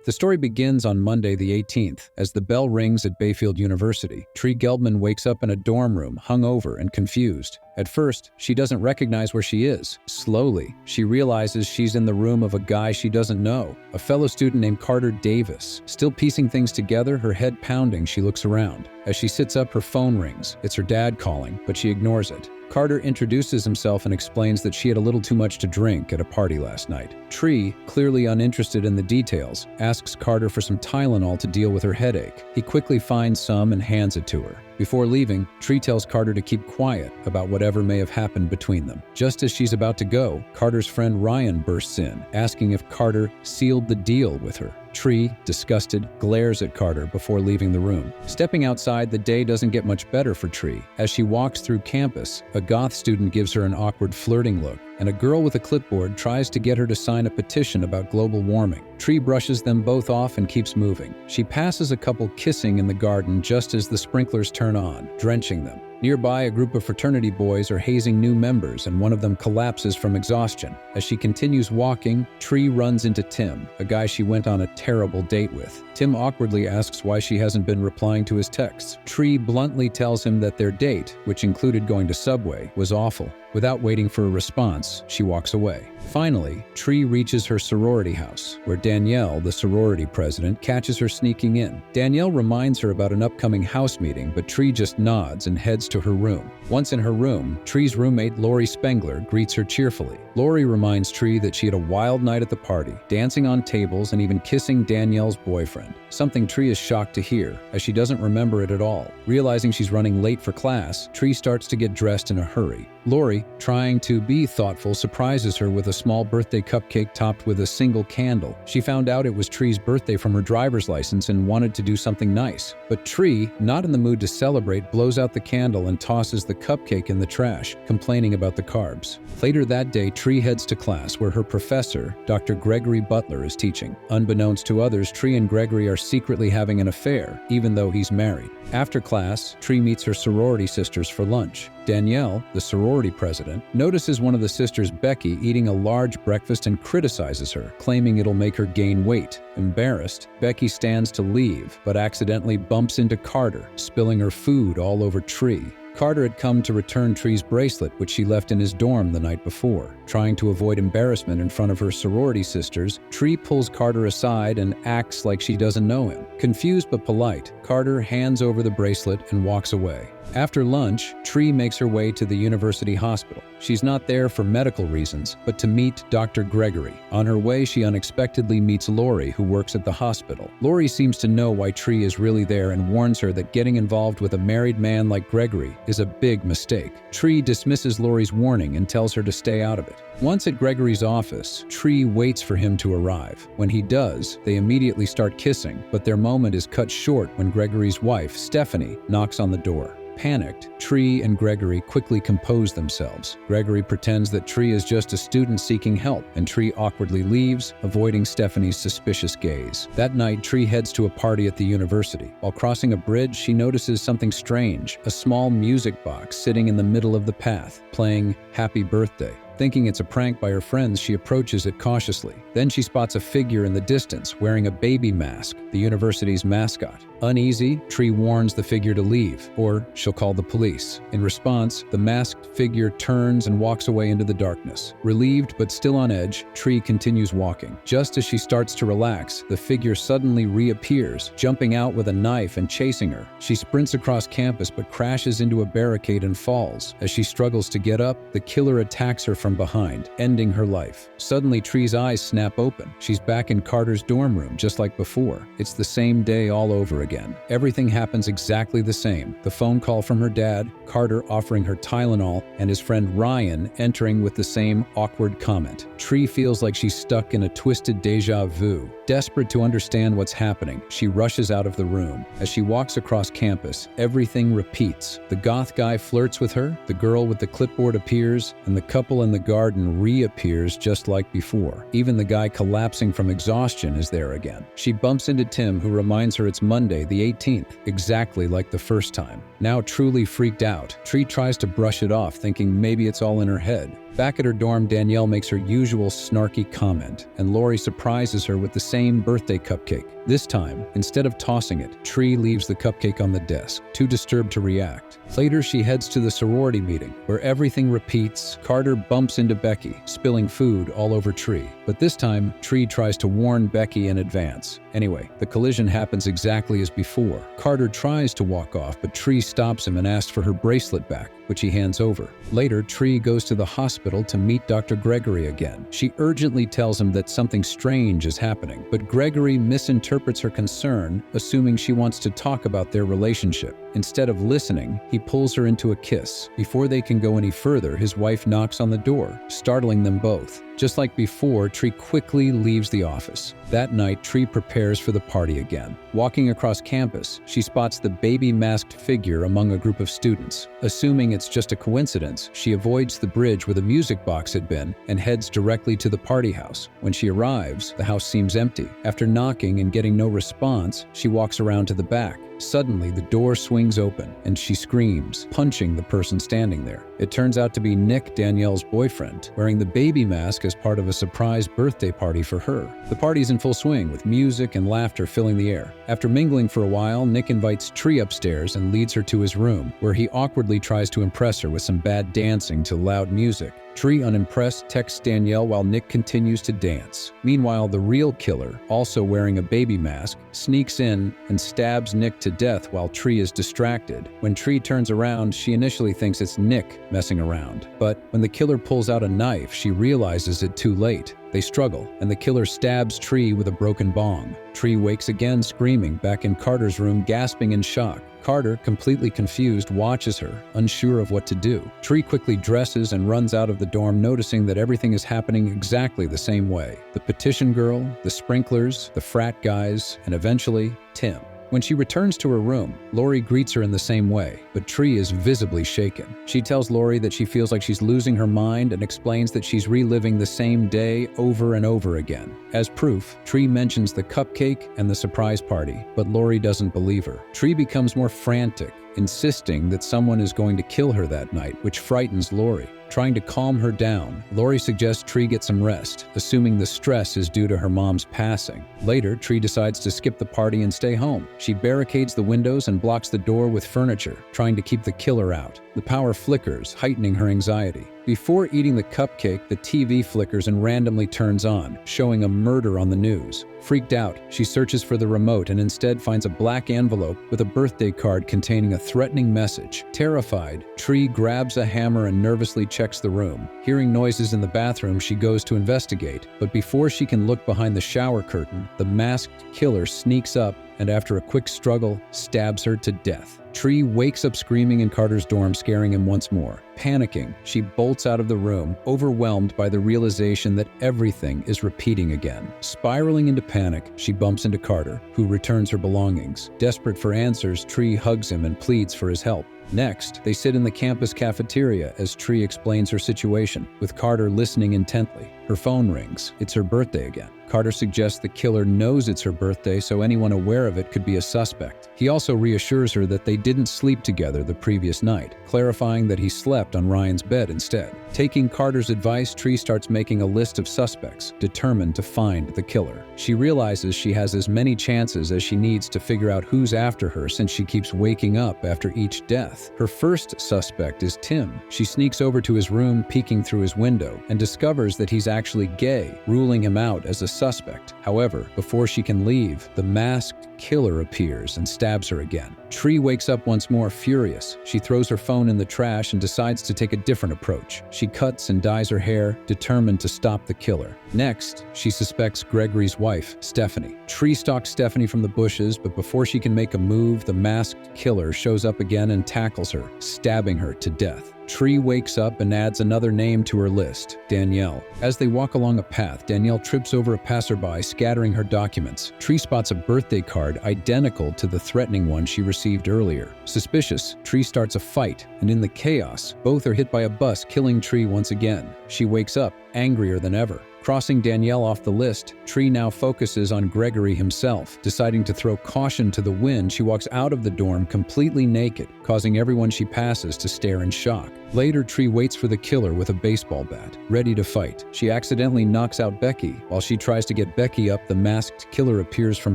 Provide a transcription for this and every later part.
The story begins on Monday the 18th, as the bell rings at Bayfield University. Tree Gelbman wakes up in a dorm room, hungover and confused. At first, she doesn't recognize where she is. Slowly, she realizes she's in the room of a guy she doesn't know, a fellow student named Carter Davis. Still piecing things together, her head pounding, she looks around. As she sits up, her phone rings. It's her dad calling, but she ignores it. Carter introduces himself and explains that she had a little too much to drink at a party last night. Tree, clearly uninterested in the details, asks Carter for some Tylenol to deal with her headache. He quickly finds some and hands it to her. Before leaving, Tree tells Carter to keep quiet about whatever may have happened between them. Just as she's about to go, Carter's friend Ryan bursts in, asking if Carter sealed the deal with her. Tree, disgusted, glares at Carter before leaving the room. Stepping outside, the day doesn't get much better for Tree. As she walks through campus, a goth student gives her an awkward flirting look, and a girl with a clipboard tries to get her to sign a petition about global warming. Tree brushes them both off and keeps moving. She passes a couple kissing in the garden just as the sprinklers turn on, drenching them. Nearby, a group of fraternity boys are hazing new members, and one of them collapses from exhaustion. As she continues walking, Tree runs into Tim, a guy she went on a terrible date with. Tim awkwardly asks why she hasn't been replying to his texts. Tree bluntly tells him that their date, which included going to Subway, was awful. Without waiting for a response, she walks away. Finally, Tree reaches her sorority house, where Danielle, the sorority president, catches her sneaking in. Danielle reminds her about an upcoming house meeting, but Tree just nods and heads to her room. Once in her room, Tree's roommate Lori Spengler greets her cheerfully. Lori reminds Tree that she had a wild night at the party, dancing on tables and even kissing Danielle's boyfriend, something Tree is shocked to hear, as she doesn't remember it at all. Realizing she's running late for class, Tree starts to get dressed in a hurry. Lori, trying to be thoughtful, surprises her with a small birthday cupcake topped with a single candle. She found out it was Tree's birthday from her driver's license and wanted to do something nice. But Tree, not in the mood to celebrate, blows out the candle and tosses the cupcake in the trash, complaining about the carbs. Later that day, Tree heads to class where her professor, Dr. Gregory Butler, is teaching. Unbeknownst to others, Tree and Gregory are secretly having an affair, even though he's married. After class, Tree meets her sorority sisters for lunch. Danielle, the sorority president, notices one of the sisters, Becky, eating a large breakfast and criticizes her, claiming it'll make her gain weight. Embarrassed, Becky stands to leave, but accidentally bumps into Carter, spilling her food all over Tree. Carter had come to return Tree's bracelet, which she left in his dorm the night before. Trying to avoid embarrassment in front of her sorority sisters, Tree pulls Carter aside and acts like she doesn't know him. Confused but polite, Carter hands over the bracelet and walks away. After lunch, Tree makes her way to the university hospital. She's not there for medical reasons, but to meet Dr. Gregory. On her way, she unexpectedly meets Lori, who works at the hospital. Lori seems to know why Tree is really there and warns her that getting involved with a married man like Gregory is a big mistake. Tree dismisses Lori's warning and tells her to stay out of it. Once at Gregory's office, Tree waits for him to arrive. When he does, they immediately start kissing, but their moment is cut short when Gregory's wife, Stephanie, knocks on the door. Panicked, Tree and Gregory quickly compose themselves. Gregory pretends that Tree is just a student seeking help, and Tree awkwardly leaves, avoiding Stephanie's suspicious gaze. That night, Tree heads to a party at the university. While crossing a bridge, she notices something strange, a small music box sitting in the middle of the path, playing Happy Birthday. Thinking it's a prank by her friends, she approaches it cautiously. Then she spots a figure in the distance wearing a baby mask, the university's mascot. Uneasy, Tree warns the figure to leave, or she'll call the police. In response, the masked figure turns and walks away into the darkness. Relieved but still on edge, Tree continues walking. Just as she starts to relax, the figure suddenly reappears, jumping out with a knife and chasing her. She sprints across campus but crashes into a barricade and falls. As she struggles to get up, the killer attacks her from behind, ending her life. Suddenly, Tree's eyes snap open. She's back in Carter's dorm room, just like before. It's the same day all over again. Everything happens exactly the same. The phone call from her dad, Carter offering her Tylenol, and his friend Ryan entering with the same awkward comment. Tree feels like she's stuck in a twisted déjà vu. Desperate to understand what's happening, she rushes out of the room. As she walks across campus, everything repeats. The goth guy flirts with her, the girl with the clipboard appears, and the couple in the garden reappears just like before. Even the guy collapsing from exhaustion is there again. She bumps into Tim, who reminds her it's Monday, the 18th, exactly like the first time. Now truly freaked out, Tree tries to brush it off, thinking maybe it's all in her head. Back at her dorm, Danielle makes her usual snarky comment, and Lori surprises her with the same birthday cupcake. This time, instead of tossing it, Tree leaves the cupcake on the desk, too disturbed to react. Later, she heads to the sorority meeting, where everything repeats. Carter bumps into Becky, spilling food all over Tree. But this time, Tree tries to warn Becky in advance. Anyway, the collision happens exactly as before. Carter tries to walk off, but Tree stops him and asks for her bracelet back, which he hands over. Later, Tree goes to the hospital to meet Dr. Gregory again. She urgently tells him that something strange is happening, but Gregory misinterprets her concern, assuming she wants to talk about their relationship. Instead of listening, he pulls her into a kiss. Before they can go any further, his wife knocks on the door, startling them both. Just like before, Tree quickly leaves the office. That night, Tree prepares for the party again. Walking across campus, she spots the baby-masked figure among a group of students. Assuming it's just a coincidence, she avoids the bridge where the music box had been and heads directly to the party house. When she arrives, the house seems empty. After knocking and getting no response, she walks around to the back. Suddenly, the door swings open, and she screams, punching the person standing there. It turns out to be Nick, Danielle's boyfriend, wearing the baby mask as part of a surprise birthday party for her. The party's in full swing, with music and laughter filling the air. After mingling for a while, Nick invites Tree upstairs and leads her to his room, where he awkwardly tries to impress her with some bad dancing to loud music. Tree, unimpressed, texts Danielle while Nick continues to dance. Meanwhile, the real killer, also wearing a baby mask, sneaks in and stabs Nick to death while Tree is distracted. When Tree turns around, she initially thinks it's Nick messing around. But when the killer pulls out a knife, she realizes it too late. They struggle, and the killer stabs Tree with a broken bong. Tree wakes again, screaming, back in Carter's room, gasping in shock. Carter, completely confused, watches her, unsure of what to do. Tree quickly dresses and runs out of the dorm, noticing that everything is happening exactly the same way. The petition girl, the sprinklers, the frat guys, and eventually, Tim. When she returns to her room, Lori greets her in the same way, but Tree is visibly shaken. She tells Lori that she feels like she's losing her mind and explains that she's reliving the same day over and over again. As proof, Tree mentions the cupcake and the surprise party, but Lori doesn't believe her. Tree becomes more frantic, insisting that someone is going to kill her that night, which frightens Lori. Trying to calm her down, Lori suggests Tree get some rest, assuming the stress is due to her mom's passing. Later, Tree decides to skip the party and stay home. She barricades the windows and blocks the door with furniture, trying to keep the killer out. The power flickers, heightening her anxiety. Before eating the cupcake, the TV flickers and randomly turns on, showing a murder on the news. Freaked out, she searches for the remote and instead finds a black envelope with a birthday card containing a threatening message. Terrified, Tree grabs a hammer and nervously checks the room. Hearing noises in the bathroom, she goes to investigate, but before she can look behind the shower curtain, the masked killer sneaks up and after a quick struggle, stabs her to death. Tree wakes up screaming in Carter's dorm, scaring him once more. Panicking, she bolts out of the room, overwhelmed by the realization that everything is repeating again. Spiraling into panic, she bumps into Carter, who returns her belongings. Desperate for answers, Tree hugs him and pleads for his help. Next, they sit in the campus cafeteria as Tree explains her situation, with Carter listening intently. Her phone rings. It's her birthday again. Carter suggests the killer knows it's her birthday, so anyone aware of it could be a suspect. He also reassures her that they didn't sleep together the previous night, clarifying that he slept on Ryan's bed instead. Taking Carter's advice, Tree starts making a list of suspects, determined to find the killer. She realizes she has as many chances as she needs to figure out who's after her since she keeps waking up after each death. Her first suspect is Tim. She sneaks over to his room, peeking through his window, and discovers that he's actually gay, ruling him out as a suspect. However, before she can leave, the masked killer appears and stabs her again. Tree wakes up once more, furious. She throws her phone in the trash and decides to take a different approach. She cuts and dyes her hair, determined to stop the killer. Next, she suspects Gregory's wife, Stephanie. Tree stalks Stephanie from the bushes, but before she can make a move, the masked killer shows up again and tackles her, stabbing her to death. Tree wakes up and adds another name to her list, Danielle. As they walk along a path, Danielle trips over a passerby, scattering her documents. Tree spots a birthday card identical to the threatening one she received earlier. Suspicious, Tree starts a fight, and in the chaos, both are hit by a bus, killing Tree once again. She wakes up, angrier than ever. Crossing Danielle off the list, Tree now focuses on Gregory himself. Deciding to throw caution to the wind, she walks out of the dorm completely naked, causing everyone she passes to stare in shock. Later, Tree waits for the killer with a baseball bat, ready to fight. She accidentally knocks out Becky. While she tries to get Becky up, the masked killer appears from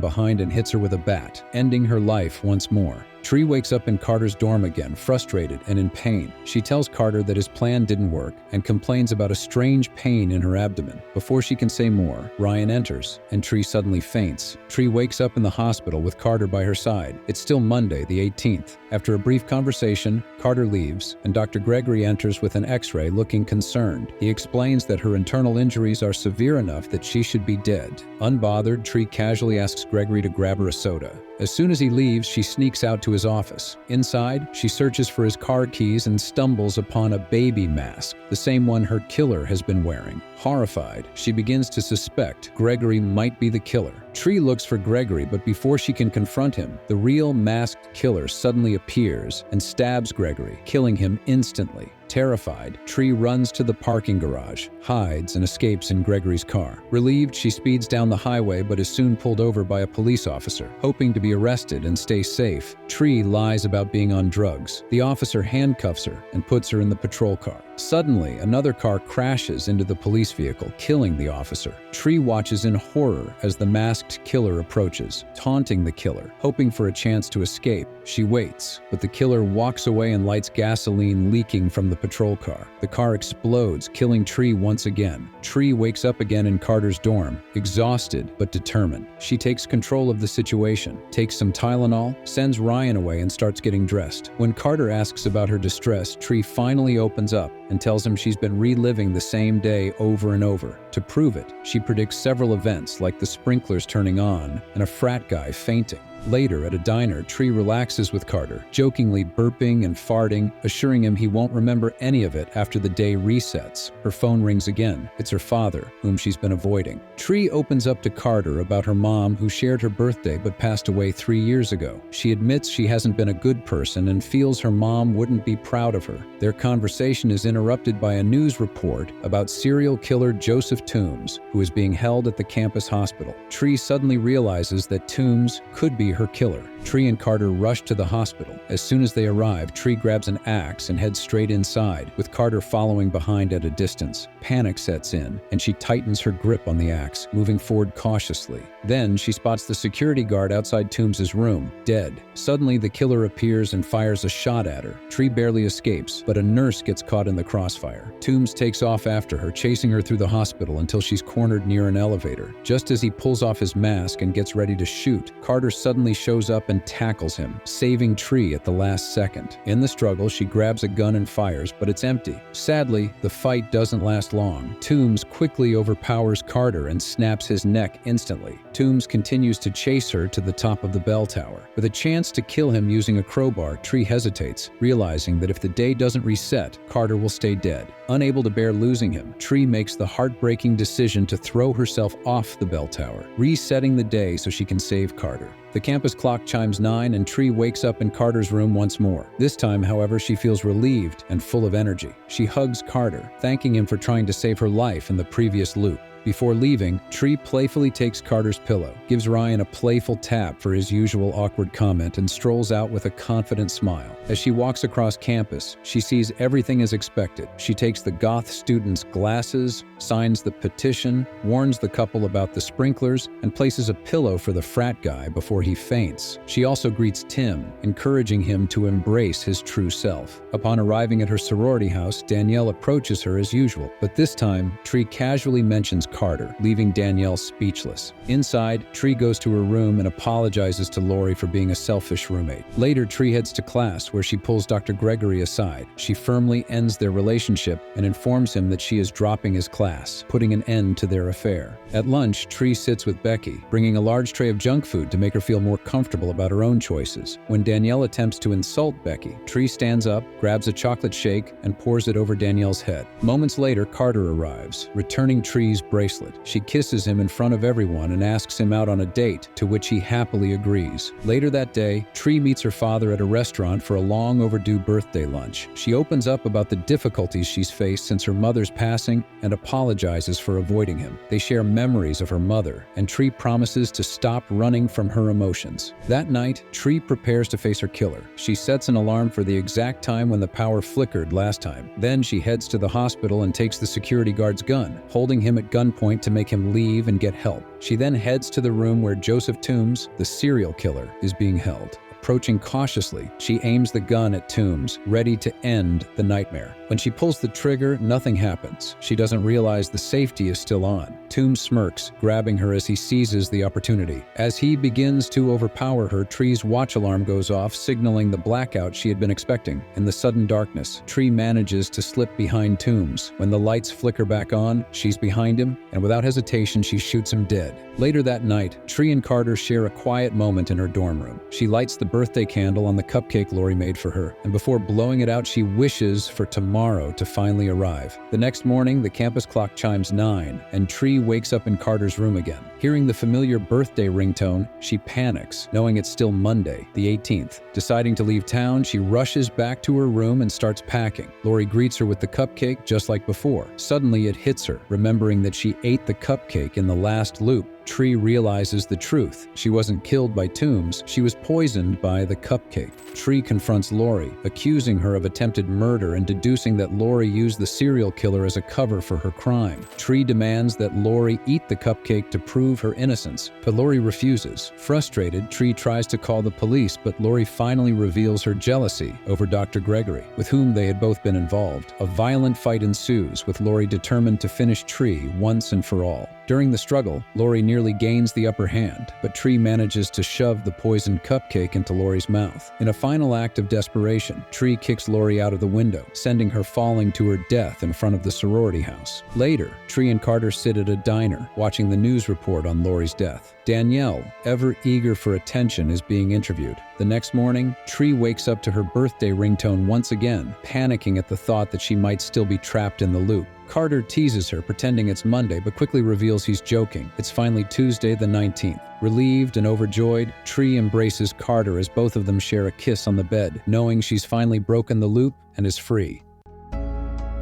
behind and hits her with a bat, ending her life once more. Tree wakes up in Carter's dorm again, frustrated and in pain. She tells Carter that his plan didn't work and complains about a strange pain in her abdomen. Before she can say more, Ryan enters, and Tree suddenly faints. Tree wakes up in the hospital with Carter by her side. It's still Monday, the 18th. After a brief conversation, Carter leaves, and Dr. Gregory enters with an X-ray looking concerned. He explains that her internal injuries are severe enough that she should be dead. Unbothered, Tree casually asks Gregory to grab her a soda. As soon as he leaves, she sneaks out to his office. Inside, she searches for his car keys and stumbles upon a baby mask, the same one her killer has been wearing. Horrified, she begins to suspect Gregory might be the killer. Tree looks for Gregory, but before she can confront him, the real masked killer suddenly appears and stabs Gregory, killing him instantly. Terrified, Tree runs to the parking garage, hides, and escapes in Gregory's car. Relieved, she speeds down the highway but is soon pulled over by a police officer. Hoping to be arrested and stay safe, Tree lies about being on drugs. The officer handcuffs her and puts her in the patrol car. Suddenly, another car crashes into the police vehicle, killing the officer. Tree watches in horror as the masked killer approaches, taunting the killer. Hoping for a chance to escape, she waits, but the killer walks away and lights gasoline leaking from the patrol car. The car explodes, killing Tree once again. Tree wakes up again in Carter's dorm, exhausted but determined. She takes control of the situation, takes some Tylenol, sends Ryan away, and starts getting dressed. When Carter asks about her distress, Tree finally opens up and tells him she's been reliving the same day over and over. To prove it, she predicts several events like the sprinklers turning on and a frat guy fainting. Later, at a diner, Tree relaxes with Carter, jokingly burping and farting, assuring him he won't remember any of it after the day resets. Her phone rings again. It's her father, whom she's been avoiding. Tree opens up to Carter about her mom, who shared her birthday but passed away 3 years ago. She admits she hasn't been a good person and feels her mom wouldn't be proud of her. Their conversation is interrupted by a news report about serial killer Joseph Toombs, who is being held at the campus hospital. Tree suddenly realizes that Toombs could be her killer. Tree and Carter rush to the hospital. As soon as they arrive, Tree grabs an axe and heads straight inside, with Carter following behind at a distance. Panic sets in, and she tightens her grip on the axe, moving forward cautiously. Then she spots the security guard outside Toombs' room, dead. Suddenly, the killer appears and fires a shot at her. Tree barely escapes, but a nurse gets caught in the crossfire. Toombs takes off after her, chasing her through the hospital until she's cornered near an elevator. Just as he pulls off his mask and gets ready to shoot, Carter suddenly shows up and tackles him, saving Tree at the last second. In the struggle, she grabs a gun and fires, but it's empty. Sadly, the fight doesn't last long. Toombs quickly overpowers Carter and snaps his neck instantly. Toombs continues to chase her to the top of the bell tower. With a chance to kill him using a crowbar, Tree hesitates, realizing that if the day doesn't reset, Carter will stay dead. Unable to bear losing him, Tree makes the heartbreaking decision to throw herself off the bell tower, resetting the day so she can save Carter. The campus clock chimes 9 and Tree wakes up in Carter's room once more. This time, however, she feels relieved and full of energy. She hugs Carter, thanking him for trying to save her life in the previous loop. Before leaving, Tree playfully takes Carter's pillow, gives Ryan a playful tap for his usual awkward comment, and strolls out with a confident smile. As she walks across campus, she sees everything as expected. She takes the goth student's glasses, signs the petition, warns the couple about the sprinklers, and places a pillow for the frat guy before he faints. She also greets Tim, encouraging him to embrace his true self. Upon arriving at her sorority house, Danielle approaches her as usual, but this time, Tree casually mentions Carter, leaving Danielle speechless. Inside, Tree goes to her room and apologizes to Lori for being a selfish roommate. Later, Tree heads to class, where she pulls Dr. Gregory aside. She firmly ends their relationship and informs him that she is dropping his class, putting an end to their affair. At lunch, Tree sits with Becky, bringing a large tray of junk food to make her feel more comfortable about her own choices. When Danielle attempts to insult Becky, Tree stands up, grabs a chocolate shake, and pours it over Danielle's head. Moments later, Carter arrives, returning Tree's bracelet. She kisses him in front of everyone and asks him out on a date, to which he happily agrees. Later that day, Tree meets her father at a restaurant for a long overdue birthday lunch. She opens up about the difficulties she's faced since her mother's passing and apologizes for avoiding him. They share memories of her mother, and Tree promises to stop running from her emotions. That night, Tree prepares to face her killer. She sets an alarm for the exact time when the power flickered last time. Then she heads to the hospital and takes the security guard's gun, holding him at gunpoint to make him leave and get help. She then heads to the room where Joseph Toombs, the serial killer, is being held. Approaching cautiously, she aims the gun at Toombs, ready to end the nightmare. When she pulls the trigger, nothing happens. She doesn't realize the safety is still on. Toombs smirks, grabbing her as he seizes the opportunity. As he begins to overpower her, Tree's watch alarm goes off, signaling the blackout she had been expecting. In the sudden darkness, Tree manages to slip behind Toombs. When the lights flicker back on, she's behind him, and without hesitation, she shoots him dead. Later that night, Tree and Carter share a quiet moment in her dorm room. She lights the birthday candle on the cupcake Lori made for her, and before blowing it out, she wishes for tomorrow to finally arrive. The next morning, the campus clock chimes 9, and Tree wakes up in Carter's room again. Hearing the familiar birthday ringtone, she panics, knowing it's still Monday, the 18th. Deciding to leave town, she rushes back to her room and starts packing. Lori greets her with the cupcake just like before. Suddenly, it hits her, remembering that she ate the cupcake in the last loop. Tree realizes the truth. She wasn't killed by Toombs, she was poisoned by the cupcake. Tree confronts Lori, accusing her of attempted murder and deducing that Lori used the serial killer as a cover for her crime. Tree demands that Lori eat the cupcake to prove her innocence, but Lori refuses. Frustrated, Tree tries to call the police, but Lori finally reveals her jealousy over Dr. Gregory, with whom they had both been involved. A violent fight ensues, with Lori determined to finish Tree once and for all. During the struggle, Lori nearly gains the upper hand, but Tree manages to shove the poisoned cupcake into Lori's mouth. In a final act of desperation, Tree kicks Lori out of the window, sending her falling to her death in front of the sorority house. Later, Tree and Carter sit at a diner, watching the news report on Lori's death. Danielle, ever eager for attention, is being interviewed. The next morning, Tree wakes up to her birthday ringtone once again, panicking at the thought that she might still be trapped in the loop. Carter teases her, pretending it's Monday, but quickly reveals he's joking. It's finally Tuesday the 19th. Relieved and overjoyed, Tree embraces Carter as both of them share a kiss on the bed, knowing she's finally broken the loop and is free.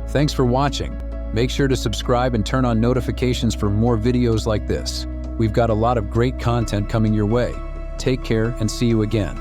Thanks for watching. Make sure to subscribe and turn on notifications for more videos like this. We've got a lot of great content coming your way. Take care and see you again.